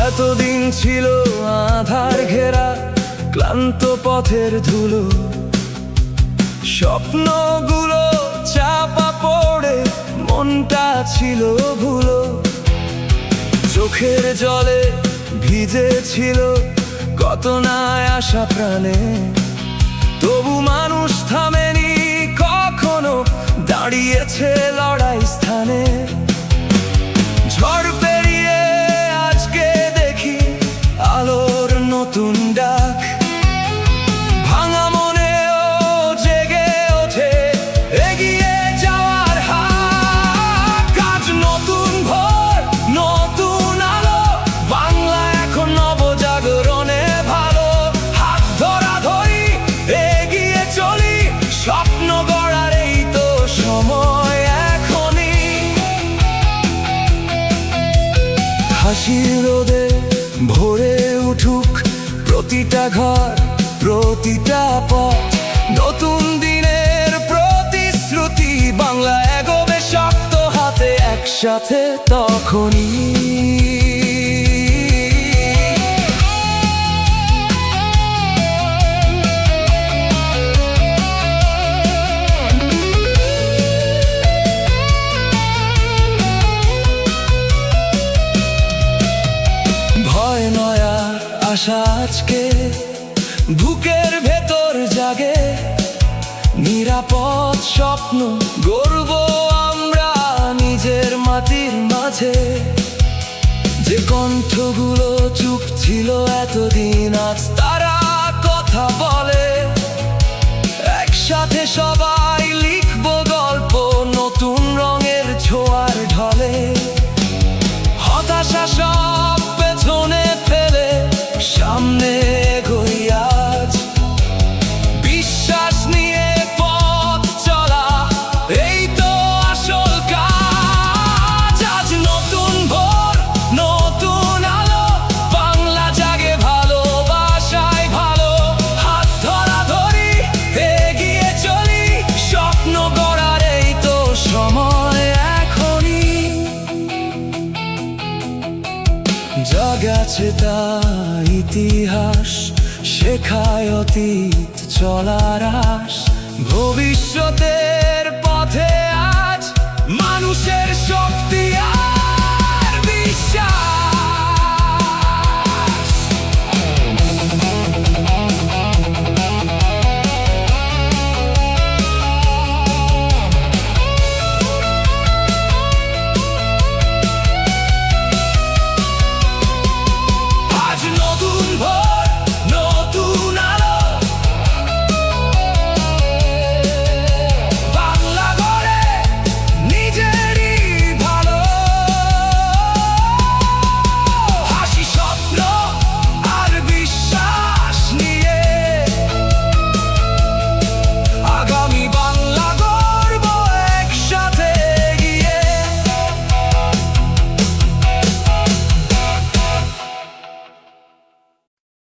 এতদিন ছিল আধার ঘেরা ক্লান্ত পথের ধুলো, স্বপ্নগুলো চাপা পড়ে মনটা ছিল ভুলো। চোখের জলে ভিজে ছিল কত না আশা প্রাণে, তবু মানুষ থামেনি কখনো, দাঁড়িয়েছে লড়াই স্থানে। ঝড় পেরিয়ে আজকে দেখি আলোর নতুন ডাক, ভাঙা মনেও জেগে ওঠে এগিয়ে যাওয়ার হাত। আজ নতুন ভোর, নতুন আলো, বাংলা এখন নবজাগরণে ভালো। হাত ধরাধরি এগিয়ে চলি, স্বপ্ন গড়ার এই তো সময় এখনই। হাসির রোদে ভরে উঠুক প্রতিটা ঘর, প্রতিটা পথ, নতুন দিনের প্রতিশ্রুতি। বাংলা এগোবে শক্ত হাতে একসাথে তখনই। ভয় নয় আর আশা আজকে বুকের ভেতর জাগে, নিরাপদ স্বপ্ন গড়ব আমরা নিজের মাটির মাঝে। যে কণ্ঠগুলো চুপ ছিল এতদিন আজ তারা কথা বলে, একসাথে সবাই লিখব গল্প নতুন রঙের ছোঁয়ার ঢলে। হতাশা সব পেছনে ফেলে সামনে এগোই আজ, বিশ্বাস নিয়ে পথ চলা এই তো আসল কাজ। আজ নতুন ভোর, নতুন আলো, বাংলা জাগে ভালোবাসায় ভালো। হাত ধরাধরি এগিয়ে চলি, স্বপ্ন গড়ার এই তো সময় এখনই। জাগাছে তা ইতিহাস, শেখায় অতীত চলার আশ, ভবিষ্যতে